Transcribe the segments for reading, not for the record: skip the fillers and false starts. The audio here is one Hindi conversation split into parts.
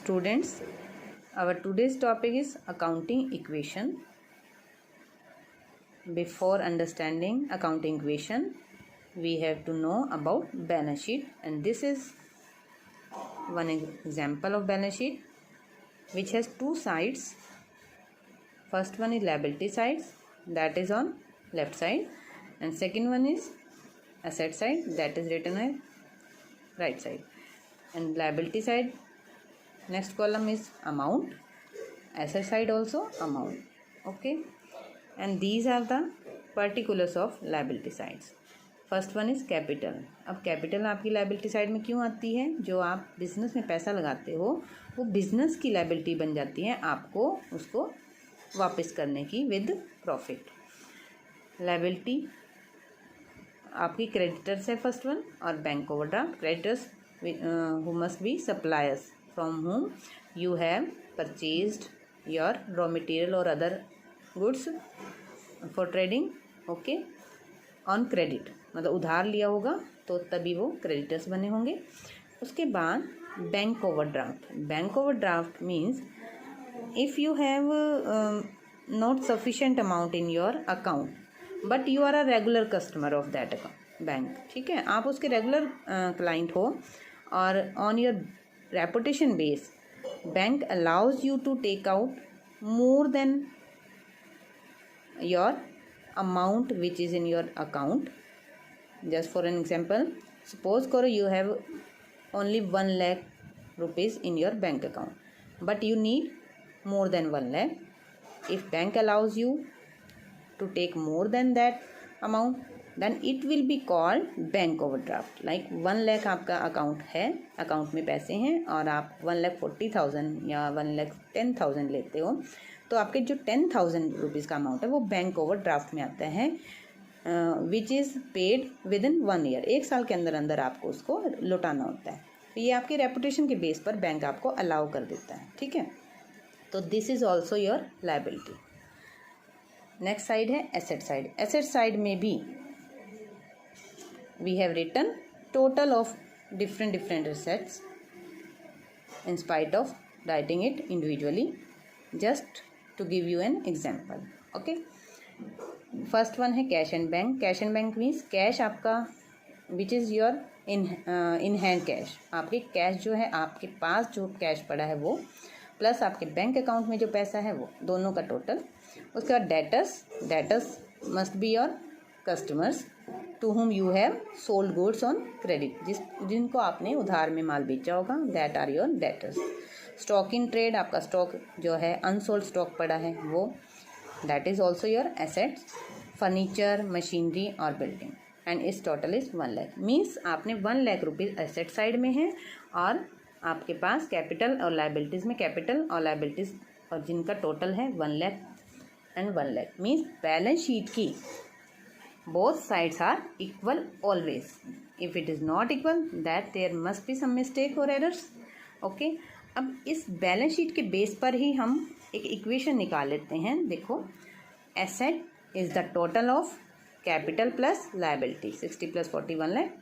students, our today's topic is accounting equation. Before understanding accounting equation, we have to know about balance sheet, and this is one example of balance sheet which has two sides. First one is liability side, that is on left side, and second one is asset side, that is written as right side. And liability side, next column is amount, asset side also amount. Okay, and these are the particulars of liability sides. First one is capital. अब कैपिटल आपकी लाइबिलिटी साइड में क्यों आती है? जो आप बिजनेस में पैसा लगाते हो वो बिजनेस की लाइबिलिटी बन जाती है, आपको उसको वापस करने की विद प्रॉफिट. लाइबिलिटी आपकी क्रेडिटर्स है फर्स्ट वन, और bank overdraft. Creditors who must be suppliers from whom you have purchased your raw material or other goods for trading. Okay, on credit, मतलब उधार लिया होगा तो तभी वो क्रेडिटर्स बने होंगे. उसके बाद bank overdraft. Bank overdraft means if you have not sufficient amount in your account but you are a regular customer of that account bank. ठीक है, आप उसके रेगुलर क्लाइंट हो और on your reputation base bank allows you to take out more than your amount which is in your account. Just for an example, suppose करो you have only 1 lakh rupees in your bank account but you need more than 1 lakh. If bank allows you to take more than that amount then it will be called bank overdraft. Like 1 lakh आपका अकाउंट है, अकाउंट में पैसे हैं और आप 1,40,000 या 1,10,000 लेते हो, तो आपके जो 10,000 रुपीज़ का अमाउंट है वो बैंक ओवरड्राफ्ट में आता है, which is paid with in 1 year. 1 साल के अंदर अंदर आपको उसको लौटाना होता है. तो ये आपकी रेपुटेशन के बेस पर बैंक आपको अलाउ कर देता है. ठीक है, तो this is also your liability. Next side है एसेट साइड. एसेट साइड में भी we have written total of different assets in spite of writing it individually. Just to give you an example. Okay, first one है cash and bank. Cash and bank means cash आपका which is your in hand cash. आपके कैश जो है, आपके पास जो कैश पड़ा है वो प्लस आपके बैंक अकाउंट में जो पैसा है वो दोनों का टोटल. उसके बाद debtors must be your customers to whom you have sold goods on credit. जिनको आपने उधार में माल बेचा होगा, that are your debtors. Stock in trade, आपका स्टॉक जो है अनसोल्ड स्टॉक पड़ा है वो, that is also your assets. Furniture, machinery और बिल्डिंग, एंड इस टोटल इज़ 1 लाख. मीन्स आपने 1 लाख रुपीज़ एसेट साइड में है और आपके पास कैपिटल और लाइबिलिटीज़ में कैपिटल और लाइबिलिटीज़ और जिनका टोटल है 1 lakh and 1 lakh. Means balance sheet की both sides are equal always. If it is not equal that there must be some mistake or errors. Okay, अब इस बैलेंस शीट के बेस पर ही हम एक इक्वेशन निकाल लेते हैं. देखो, asset is the total of capital plus liability, 60 plus 40 1 lakh.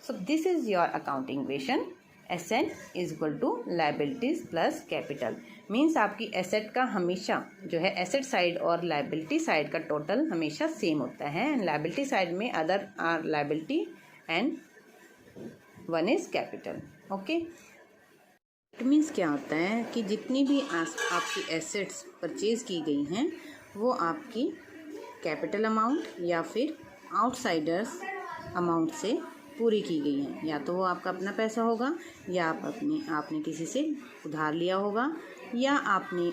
So this is your accounting equation. Asset is equal to liabilities plus capital. Means आपकी एसेट का हमेशा जो है एसेट साइड और लाइबिलिटी साइड का टोटल हमेशा सेम होता है. एंड लाइबिलिटी साइड में other are liability and one is capital. Okay, it means क्या होता है कि जितनी भी आपकी एसेट्स परचेज की गई हैं वो आपकी कैपिटल अमाउंट या फिर आउटसाइडर्स अमाउंट से पूरी की गई हैं. या तो वो आपका अपना पैसा होगा, या आपने किसी से उधार लिया होगा, या आपने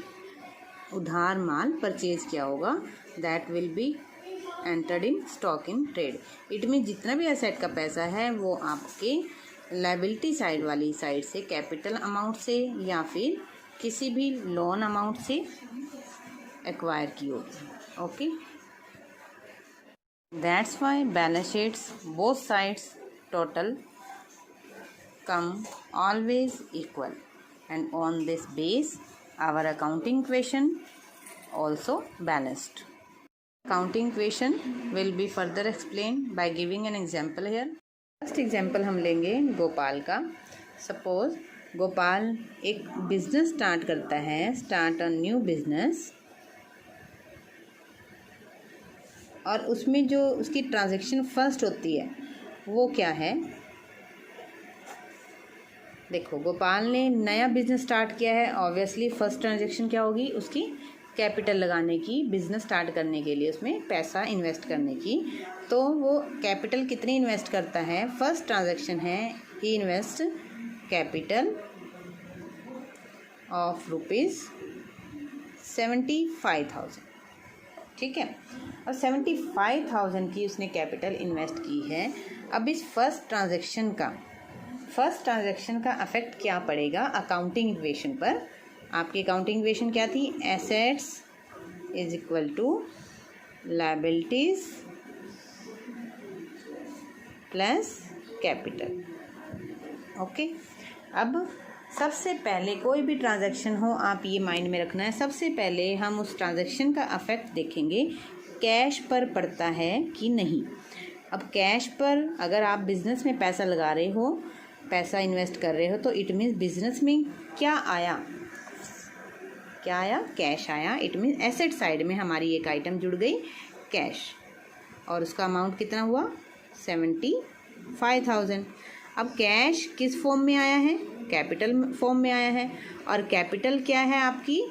उधार माल परचेज किया होगा. That will be entered in stock in trade. It mean जितना भी एसेट का पैसा है वो आपके लाइबिलिटी साइड वाली साइड से कैपिटल अमाउंट से या फिर किसी भी लोन अमाउंट से एक्वायर की होगी. Okay, that's why balance sheets both sides total come always equal, and on this base our accounting equation also balanced. Accounting equation will be further explained by giving an example here. First example हम लेंगे गोपाल का. सपोज गोपाल एक बिजनेस स्टार्ट करता है, स्टार्ट अ न्यू बिजनेस, और उसमें जो उसकी ट्रांजैक्शन फर्स्ट होती है वो क्या है? देखो, गोपाल ने नया बिजनेस स्टार्ट किया है, ऑब्वियसली फर्स्ट ट्रांजैक्शन क्या होगी? उसकी कैपिटल लगाने की, बिजनेस स्टार्ट करने के लिए उसमें पैसा इन्वेस्ट करने की। तो वो कैपिटल कितनी इन्वेस्ट करता है? फर्स्ट ट्रांजैक्शन है, ही इन्वेस्ट कैपिटल ऑफ ₹75,000, ठीक है। और 75,000 की उसने कैपिटल इन्वेस्ट की है। अब इस फर्स्ट ट्रांजैक्शन का अफेक्ट क्या पड़ेगा अकाउंटिंग इक्वेशन पर? आपकी अकाउंटिंग इक्वेशन क्या थी? Assets is equal to liabilities plus capital, okay. अब सबसे पहले कोई भी ट्रांजैक्शन हो, आप ये माइंड में रखना है, सबसे पहले हम उस ट्रांजैक्शन का अफेक्ट देखेंगे कैश पर पड़ता है कि नहीं। अब कैश पर अगर आप बिजनेस में पैसा लगा रहे हो, पैसा इन्वेस्ट कर रहे हो, तो इट मीन्स बिजनेस में क्या आया? कैश आया। इट मीन्स एसेट साइड में हमारी एक आइटम जुड़ गई, कैश, और उसका अमाउंट कितना हुआ? 75,000। अब कैश किस फॉर्म में आया है? कैपिटल फॉर्म में आया है। और कैपिटल क्या है आपकी?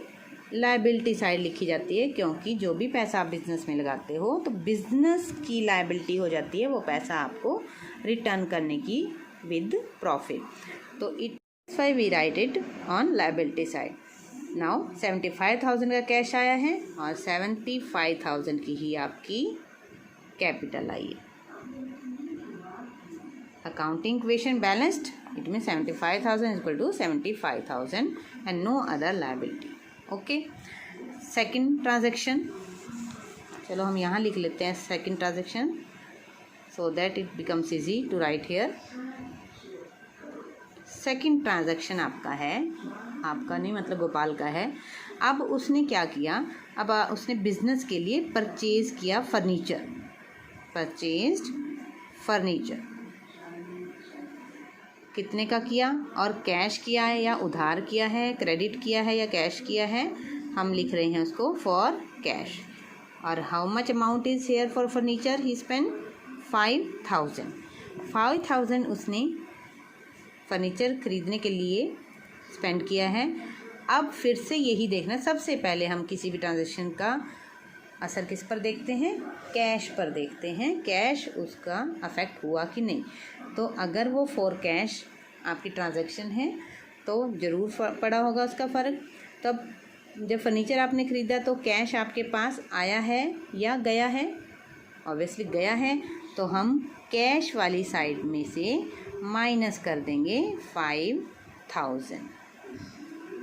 लायबिलिटी साइड लिखी जाती है, क्योंकि जो भी पैसा आप बिजनेस में लगाते हो तो बिजनेस की लायबिलिटी हो जाती है वो पैसा आपको रिटर्न करने की विद प्रॉफिट। तो it's why we write it on liability side. Now 75,000 का कैश आया है और 75,000 की ही आपकी कैपिटल आई है। Accounting equation balanced, it mean 75,000 equal to 75,000 and no other liability, okay. Second transaction, चलो हम यहाँ लिख लेते हैं second transaction, so that it becomes easy to write here. सेकंड ट्रांजैक्शन आपका है, आपका नहीं मतलब गोपाल का है। अब उसने क्या किया? अब उसने बिजनेस के लिए परचेज किया फर्नीचर, परचेज्ड फर्नीचर। कितने का किया? और कैश किया है या उधार किया है, क्रेडिट किया है या कैश किया है? हम लिख रहे हैं उसको फॉर कैश। और how much amount is here for furniture? He spend 5,000 उसने फर्नीचर खरीदने के लिए स्पेंड किया है। अब फिर से यही देखना, सबसे पहले हम किसी भी ट्रांजैक्शन का असर किस पर देखते हैं? कैश पर देखते हैं, कैश उसका अफेक्ट हुआ कि नहीं। तो अगर वो फॉर कैश आपकी ट्रांजैक्शन है तो ज़रूर पड़ा होगा उसका फ़र्क। तब जब फर्नीचर आपने ख़रीदा तो कैश आपके पास आया है या गया है? ऑब्वियसली गया है, तो हम कैश वाली साइड में से माइनस कर देंगे 5,000।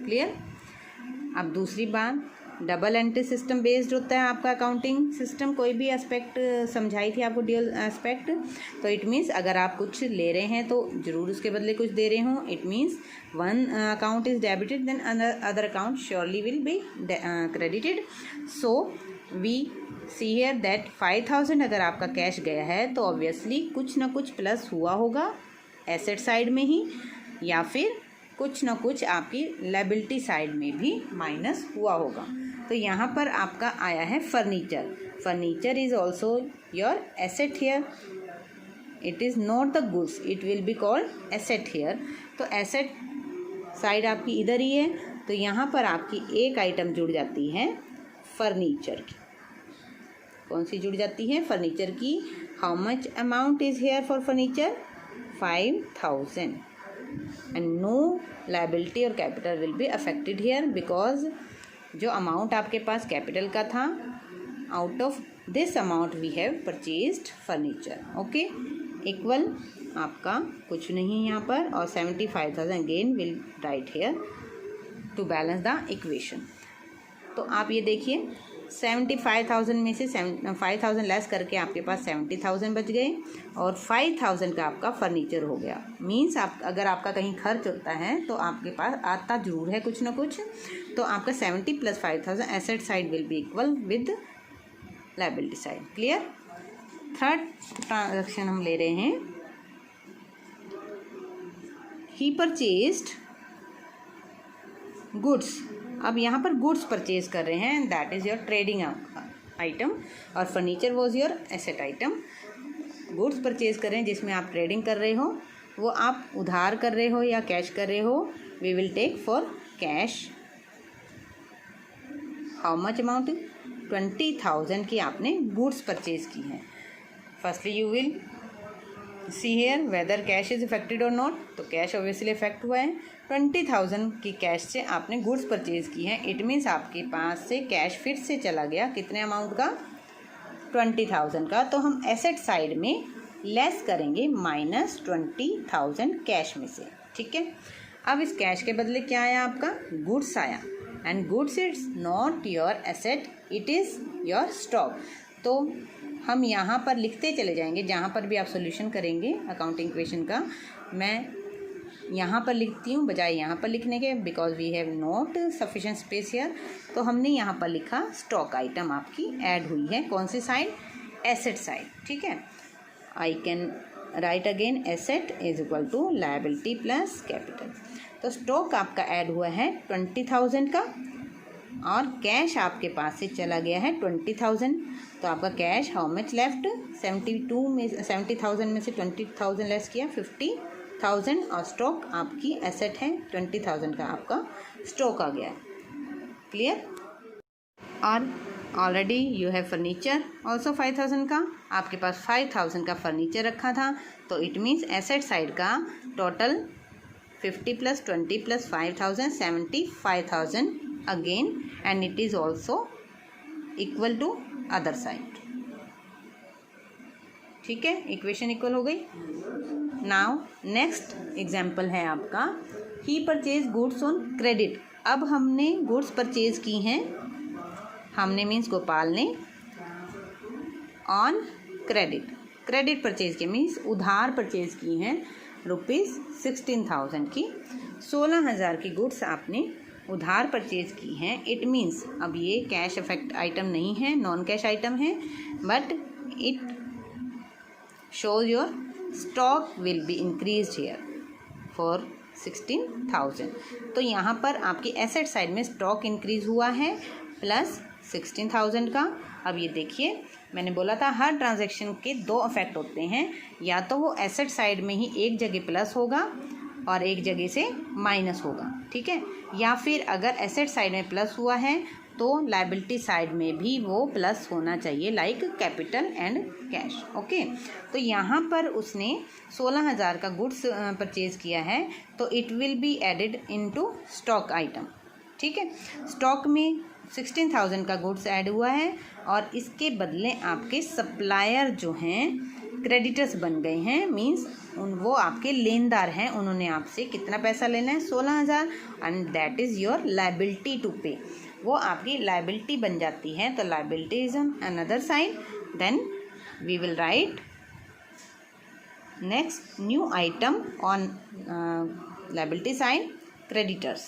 क्लियर? अब दूसरी बात, डबल एंट्री सिस्टम बेस्ड होता है आपका अकाउंटिंग सिस्टम। कोई भी एस्पेक्ट समझाई थी आपको, ड्यूअल एस्पेक्ट। तो इट मीन्स अगर आप कुछ ले रहे हैं तो ज़रूर उसके बदले कुछ दे रहे हो। It means one account is debited then other account surely will be credited. So we see here that 5,000 अगर आपका कैश गया है तो ऑब्वियसली कुछ ना कुछ प्लस हुआ होगा एसेट साइड में ही, या फिर कुछ ना कुछ आपकी लायबिलिटी साइड में भी माइनस हुआ होगा। तो यहाँ पर आपका आया है furniture. Furniture is also your asset here, it is not the goods, it will be called asset here. तो एसेट साइड आपकी इधर ही है, तो यहाँ पर आपकी एक आइटम जुड़ जाती है फर्नीचर की। कौन सी जुड़ जाती है? फर्नीचर की। How much amount is here for furniture? 5,000 and no liability और capital will be affected here because जो अमाउंट आपके पास कैपिटल का था, out of this amount we have purchased furniture, okay, equal आपका कुछ नहीं यहाँ पर, और 75,000 again will write here to balance the equation। तो आप ये देखिए 75,000 में से 5,000 लेस करके आपके पास 70,000 बच गए और 5,000 का आपका फर्नीचर हो गया। मीन्स आप अगर आपका कहीं खर्च होता है तो आपके पास आता ज़रूर है कुछ ना कुछ, तो आपका 70 + 5,000 asset side will be equal with liability side. Clear? Third transaction हम ले रहे हैं, ही परचेज्ड गुड्स, अब यहाँ पर गुड्स परचेज कर रहे हैं, that is your trading item, और furniture was your asset item. Goods purchase कर रहे हैं जिसमें आप ट्रेडिंग कर रहे हो, वो आप उधार कर रहे हो या कैश कर रहे हो, we will take for cash. How much amount? 20,000 की आपने गुड्स परचेज की हैं। Firstly you will see here whether cash is affected और नॉट, तो कैश ऑब्वियसली इफेक्ट हुआ है। 20,000 की कैश से आपने गुड्स परचेज की हैं, इट मीन्स आपके पास से कैश फिर से चला गया, कितने अमाउंट का? 20,000 का। तो हम एसेट साइड में लेस करेंगे -20,000 कैश में से, ठीक है। अब इस कैश के बदले क्या आया आपका? गुड्स आया, and goods it's not your asset, it is your stock. तो हम यहाँ पर लिखते चले जाएंगे, जहाँ पर भी आप सॉल्यूशन करेंगे अकाउंटिंग इक्वेशन का। मैं यहाँ पर लिखती हूँ बजाय यहाँ पर लिखने के, because we have not sufficient space here. तो हमने यहाँ पर लिखा स्टॉक आइटम आपकी ऐड हुई है, कौन सी साइड? एसेट साइड, ठीक है। I can write again asset is equal to liability plus capital. तो स्टॉक आपका ऐड हुआ है 20,000 का, और कैश आपके पास से चला गया है 20,000। तो आपका कैश हाउ मच लेफ्ट? 70,000 में से 20,000 लेस किया 50,000, और स्टॉक आपकी एसेट है 20,000 का आपका स्टॉक आ गया, क्लियर। और already you have furniture also 5,000 का, आपके पास 5,000 का फर्नीचर रखा था, तो इट मीन्स एसेट साइड का total 50 + 20 + 5,000 75,000 again, and it is also equal to other side, ठीक है। इक्वेशन इक्वल हो गई। नाउ नेक्स्ट एग्जाम्पल है आपका, ही परचेज गुड्स ऑन क्रेडिट। अब हमने गुड्स परचेज की हैं, हमने मीन्स गोपाल ने, ऑन क्रेडिट। क्रेडिट परचेज के मीन्स उधार परचेज की हैं ₹16,000 की। 16,000 की गुड्स आपने उधार परचेज की हैं, इट मीन्स अब ये कैश इफेक्ट आइटम नहीं है, नॉन कैश आइटम है, but it shows your stock will be increase here for 16,000। तो यहाँ पर आपकी एसेट साइड में स्टॉक इंक्रीज हुआ है प्लस 16,000 का। अब ये देखिए, मैंने बोला था हर ट्रांजैक्शन के दो इफेक्ट होते हैं, या तो वो एसेट साइड में ही एक जगह प्लस होगा और एक जगह से माइनस होगा, ठीक है, या फिर अगर एसेट साइड में प्लस हुआ है तो लायबिलिटी साइड में भी वो प्लस होना चाहिए, like capital and cash, okay. तो यहाँ पर उसने 16,000 का गुड्स परचेज किया है, तो it will be added into stock item, ठीक है। स्टॉक में 16,000 का गुड्स ऐड हुआ है, और इसके बदले आपके सप्लायर जो हैं क्रेडिटर्स बन गए हैं, मींस वो आपके लेनदार हैं, उन्होंने आपसे कितना पैसा लेना है? 16,000, and that is your liability to pay. वो आपकी लायबिलिटी बन जाती है, तो liability is on another side. Then we will write next new item on liability side, creditors.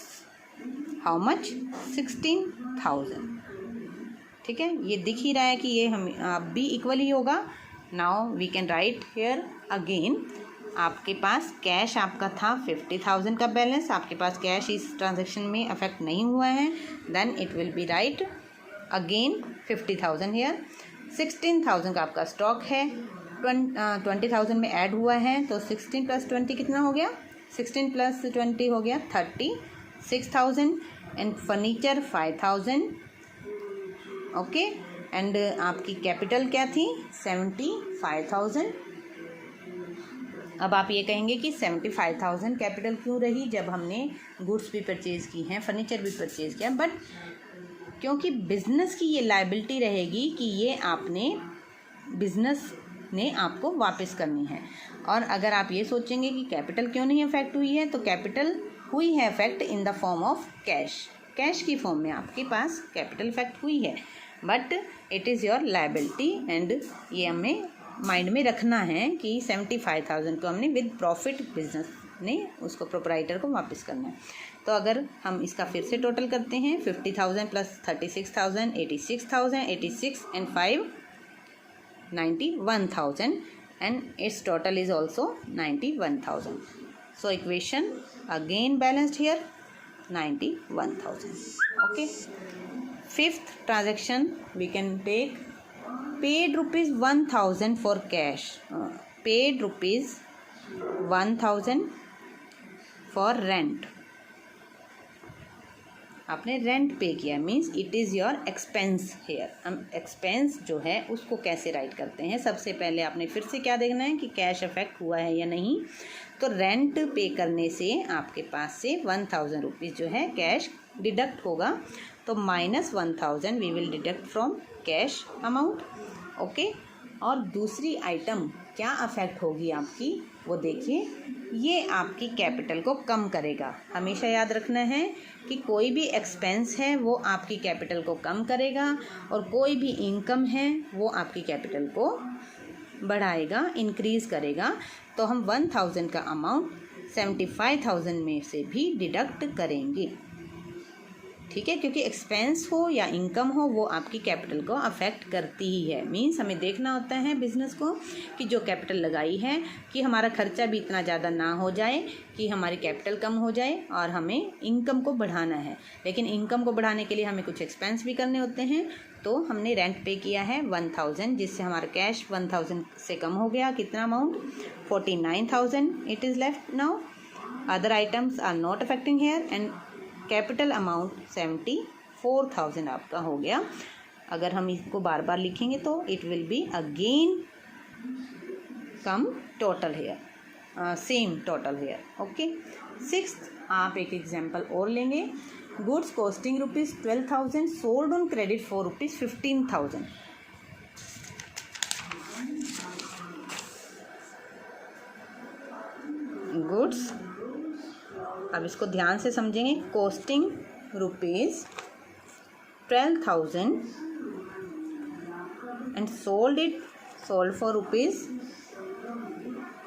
How much? 16,000, ठीक है। ये दिख ही रहा है कि ये हम अब भी इक्वल ही होगा। Now we can write here again, आपके पास कैश आपका था 50,000 का बैलेंस, आपके पास कैश इस ट्रांजैक्शन में अफेक्ट नहीं हुआ है, then it will be write again 50,000 here. 16,000 का आपका स्टॉक है, 20,000 में ऐड हुआ है, तो 16 + 20 कितना हो गया? 16 + 20 हो गया 36,000, एंड फर्नीचर 5,000, ओके। एंड आपकी कैपिटल क्या थी? 75,000। अब आप ये कहेंगे कि 75,000 कैपिटल क्यों रही जब हमने गुड्स भी परचेज़ की हैं, फर्नीचर भी परचेज़ किया, बट क्योंकि बिज़नेस की ये लायबिलिटी रहेगी कि ये आपने बिज़नेस ने आपको वापस करनी है। और अगर आप ये सोचेंगे कि कैपिटल क्यों नहीं अफेक्ट हुई है, तो कैपिटल हुई है affect in the form of cash, cash की फॉर्म में आपके पास कैपिटल इफेक्ट हुई है, but it is your liability. And ये हमें माइंड में रखना है कि 75,000 को हमने विद प्रॉफिट बिजनेस ने उसको प्रोपराइटर को वापस करना है। तो अगर हम इसका फिर से टोटल करते हैं, 50,000 + 36,000 86,000, 86 and 5 91,000, and its total is also 91,000. So equation again balanced here. 91,000. Okay. Fifth transaction we can take paid rupees 1,000 for cash. Paid rupees 1,000 for rent. आपने रेंट पे किया, means it is your expense here. हम एक्सपेंस जो है उसको कैसे राइट करते हैं, सबसे पहले आपने फिर से क्या देखना है कि कैश अफेक्ट हुआ है या नहीं. तो रेंट पे करने से आपके पास से 1,000 रुपीज़ जो है कैश डिडक्ट होगा. तो -1,000 we will deduct from cash amount. Okay. और दूसरी आइटम क्या अफेक्ट होगी आपकी वो देखिए. ये आपकी कैपिटल को कम करेगा. हमेशा याद रखना है कि कोई भी एक्सपेंस है वो आपकी कैपिटल को कम करेगा और कोई भी इनकम है वो आपकी कैपिटल को बढ़ाएगा, इंक्रीज़ करेगा. तो हम 1,000 का अमाउंट 75,000 में से भी डिडक्ट करेंगे. ठीक है, क्योंकि एक्सपेंस हो या इनकम हो वो आपकी कैपिटल को अफेक्ट करती ही है. मीन्स हमें देखना होता है बिज़नेस को कि जो कैपिटल लगाई है कि हमारा खर्चा भी इतना ज़्यादा ना हो जाए कि हमारी कैपिटल कम हो जाए और हमें इनकम को बढ़ाना है. लेकिन इनकम को बढ़ाने के लिए हमें कुछ एक्सपेंस भी करने होते हैं. तो हमने रेंट पे किया है 1,000, जिससे हमारा कैश 1,000 से कम हो गया. कितना amount? 49,000 it is left now. Other items are not affecting here and capital amount 74,000 आपका हो गया. अगर हम इसको बार बार लिखेंगे तो it will be again come total here, same total here. Okay. Sixth आप एक एग्जांपल और लेंगे. Goods costing ₹12,000 sold on credit for ₹15,000. Goods, अब इसको ध्यान से समझेंगे. Costing ₹12,000 and sold for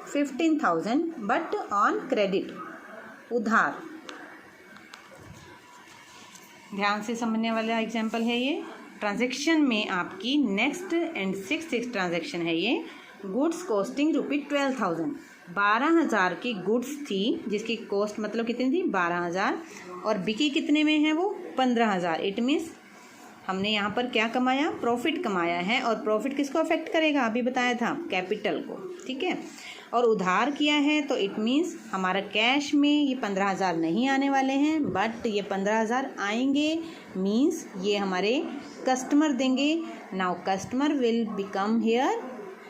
₹15,000 but on credit, उधार. ध्यान से समझने वाला एग्जाम्पल है ये. ट्रांजैक्शन में आपकी नेक्स्ट एंड सिक्स्थ ट्रांजैक्शन है ये. गुड्स कॉस्टिंग ₹12,000, 12,000 की गुड्स थी जिसकी कॉस्ट मतलब कितनी थी? 12,000. और बिकी कितने में है वो? 15,000. इट मीन्स हमने यहाँ पर क्या कमाया? प्रॉफिट कमाया है. और प्रॉफिट किसको अफेक्ट करेगा? अभी बताया था, कैपिटल को. ठीक है. और उधार किया है तो इट मीन्स हमारा कैश में ये 15,000 नहीं आने वाले हैं, बट ये 15,000 आएंगे. मीन्स ये हमारे कस्टमर देंगे. Now customer will become here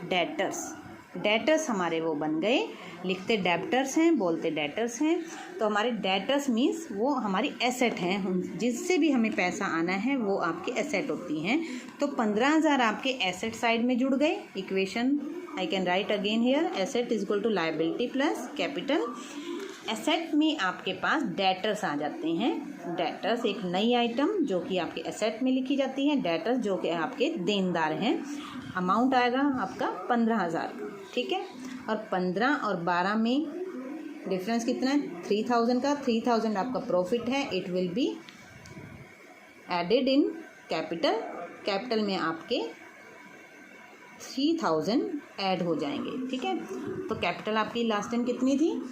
debtors. Debtors हमारे वो बन गए. लिखते डेब्टर्स हैं, बोलते डेटर्स हैं. तो हमारे डेटर्स मीन्स वो हमारी एसेट हैं, जिससे भी हमें पैसा आना है वो आपकी एसेट होती हैं. तो 15,000 आपके एसेट साइड में जुड़ गए. Equation I can write again here. Asset is equal to liability plus capital. Asset में आपके पास डेटर्स आ जाते हैं. डेटर्स एक नई आइटम जो कि आपके एसेट में लिखी जाती है. डेटर्स जो कि आपके देनदार हैं. अमाउंट आएगा आपका 15,000. ठीक है. और 15 और 12 में डिफरेंस कितना है? 3,000 का. 3,000 आपका प्रॉफिट है. It will be added in capital. Capital में आपके 3,000 ऐड हो जाएंगे. ठीक है. तो कैपिटल आपकी लास्ट टाइम कितनी थी?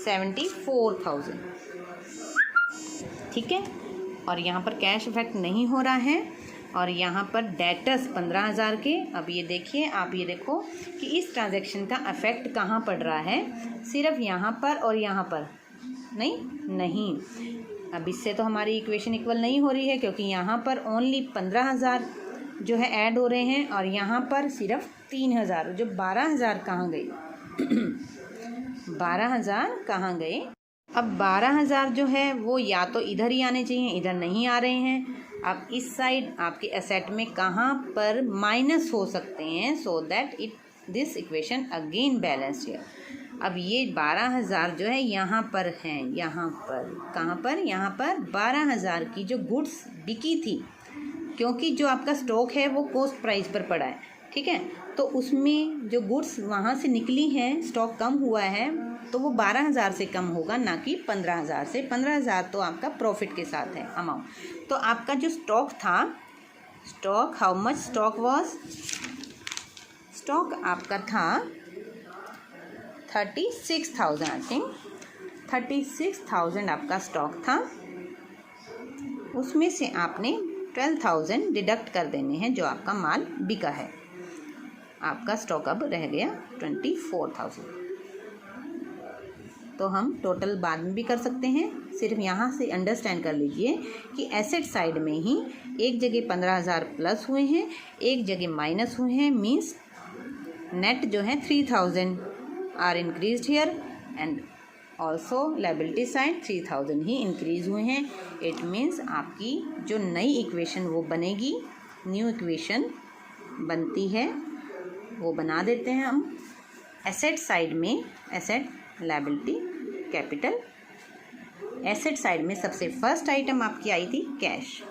74,000. ठीक है. और यहाँ पर कैश इफेक्ट नहीं हो रहा है. और यहाँ पर डेटर्स 15,000 के. अब ये देखिए, आप ये देखो कि इस ट्रांजैक्शन का अफेक्ट कहाँ पड़ रहा है? सिर्फ यहाँ पर और यहाँ पर नहीं. अब इससे तो हमारी इक्वेशन इक्वल नहीं हो रही है, क्योंकि यहाँ पर ओनली 15,000 जो है ऐड हो रहे हैं और यहाँ पर सिर्फ 3,000. जो 12,000 कहाँ गए? 12,000 कहाँ गए? अब 12,000 जो है वो या तो इधर ही आने चाहिए, इधर नहीं आ रहे हैं. अब इस साइड आपके एसेट में कहाँ पर माइनस हो सकते हैं, so that this equation again balance here. अब ये 12,000 जो है यहाँ पर हैं. यहाँ पर कहाँ पर? यहाँ पर 12,000 की जो गुड्स बिकी थी, क्योंकि जो आपका स्टॉक है वो कॉस्ट प्राइस पर पड़ा है. ठीक है. तो उसमें जो गुड्स वहाँ से निकली हैं, स्टॉक कम हुआ है, तो वो 12,000 से कम होगा, ना कि 15,000 से. 15,000 तो आपका प्रॉफिट के साथ है अमाउंट. तो आपका जो स्टॉक था, stock, how much stock was? Stock आपका था 36,000 आई थिंक. 36,000 आपका स्टॉक था, उसमें से आपने 12,000 डिडक्ट कर देने हैं जो आपका माल बिका है। आपका स्टॉक अब रह गया 24,000। तो हम टोटल बाद में भी कर सकते हैं, सिर्फ यहाँ से अंडरस्टैंड कर लीजिए कि एसेट साइड में ही एक जगह 15,000 प्लस हुए हैं, एक जगह माइनस हुए हैं, मीन्स नेट जो है 3,000 are increased here and also liability side 3,000 ही इंक्रीज हुए हैं। इट मीन्स आपकी जो नई इक्वेशन वो बनेगी, न्यू इक्वेशन बनती है, वो बना देते हैं हम। एसेट साइड में asset, liability, capital. Asset side में सबसे फर्स्ट आइटम आपकी आई थी कैश,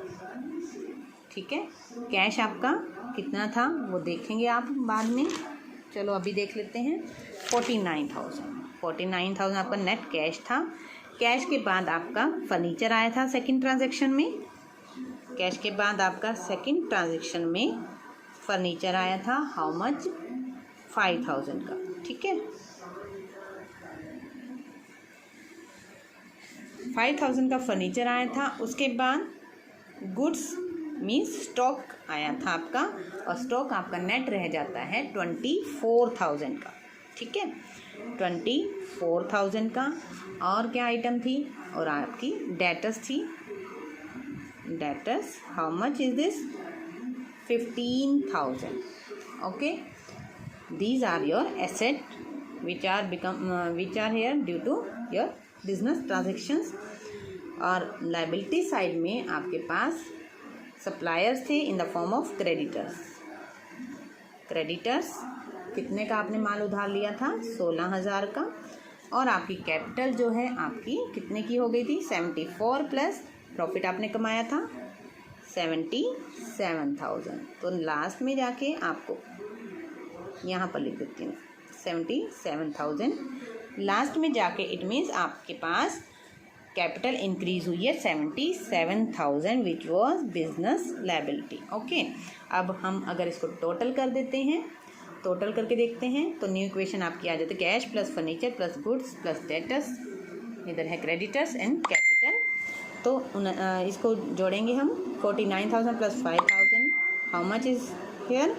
ठीक है। कैश आपका कितना था वो देखेंगे आप बाद में, चलो अभी देख लेते हैं। 49,000 आपका नेट कैश था। कैश के बाद आपका फर्नीचर आया था सेकंड ट्रांजैक्शन में। कैश के बाद आपका सेकंड ट्रांजैक्शन में फर्नीचर आया था, हाउ मच, 5,000 का, ठीक है। 5,000 का फर्नीचर आया था। उसके बाद गुड्स मीन्स स्टॉक आया था आपका, और स्टॉक आपका नेट रह जाता है 24,000 का, ठीक है। 24,000 का और क्या आइटम थी, और आपकी डेटर्स थी। Debtors how much is this, 15,000, okay. These are your asset which are here due to your business transactions। और liability साइड में आपके पास सप्लायर्स थे in the form of creditors. Creditors कितने का आपने माल उधार लिया था, 16,000 का। और आपकी कैपिटल जो है आपकी कितने की हो गई थी, 74 प्लस प्रॉफिट आपने कमाया था 77,000। तो लास्ट में जाके आपको यहाँ पर लिख देती हूँ 77,000 लास्ट में जाके, इट मीन्स आपके पास कैपिटल इंक्रीज हुई है 77,000 which was business liability, okay. अब हम अगर इसको टोटल कर देते हैं, टोटल करके देखते हैं तो न्यू इक्वेशन आपकी आ जाती है, cash plus furniture plus goods plus debtors, इधर है क्रेडिटर्स एंड कैपिटल। तो इसको जोड़ेंगे हम, 49,000 plus 5,000 how much is here,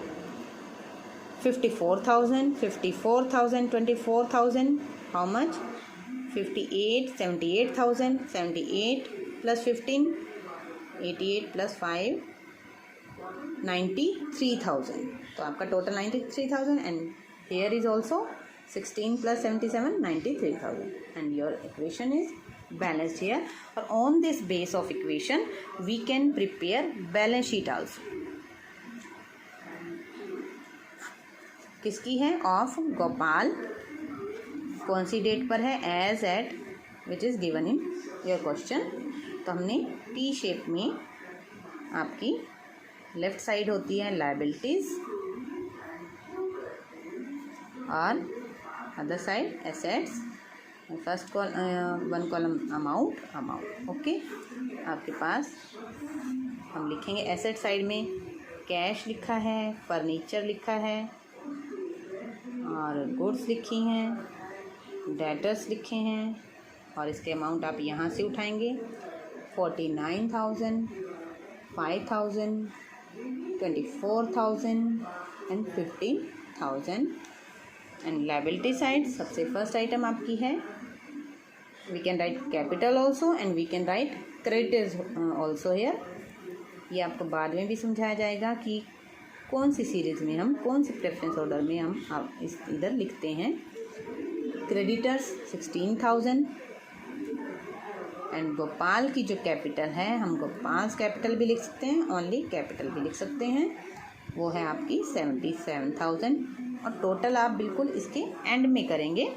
54,000, 24,000 how much, 78,000 78 plus 15, 88 plus 5, 93,000। तो आपका total 93,000 and here is also 16 plus 77, 93,000 and your equation is balanced here. और on this base of equation we can prepare balance sheet also. किसकी है, ऑफ गोपाल, कौन सी डेट पर है, as at which is given in your question. तो हमने टी शेप में आपकी लेफ्ट साइड होती है लायबिलिटीज और other side assets, first one column amount, okay. आपके पास हम लिखेंगे एसेट साइड में कैश लिखा है, फर्नीचर लिखा है और गुड्स लिखी हैं, डेटर्स लिखे हैं, और इसके अमाउंट आप यहाँ से उठाएंगे 49,000, 5,000, 24,000 एंड 15,000। एंड लायबिलिटी साइड सबसे फर्स्ट आइटम आपकी है, we can write capital also and we can write creditors also here. ये आपको बाद में भी समझाया जाएगा कि कौन सी सीरीज़ में हम, कौन सी प्रेफरेंस ऑर्डर में हम आप इधर लिखते हैं। क्रेडिटर्स 16,000 एंड गोपाल की जो कैपिटल है, हम गोपाल कैपिटल भी लिख सकते हैं, ओनली कैपिटल भी लिख सकते हैं, वो है आपकी 77,000। और टोटल आप बिल्कुल इसके एंड में करेंगे,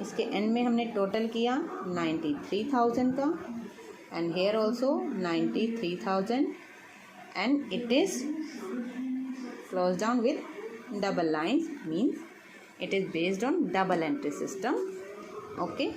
इसके एंड में हमने टोटल किया 93,000 का and here also 93,000 and it is closed down with double lines, means it is based on double entry system, okay।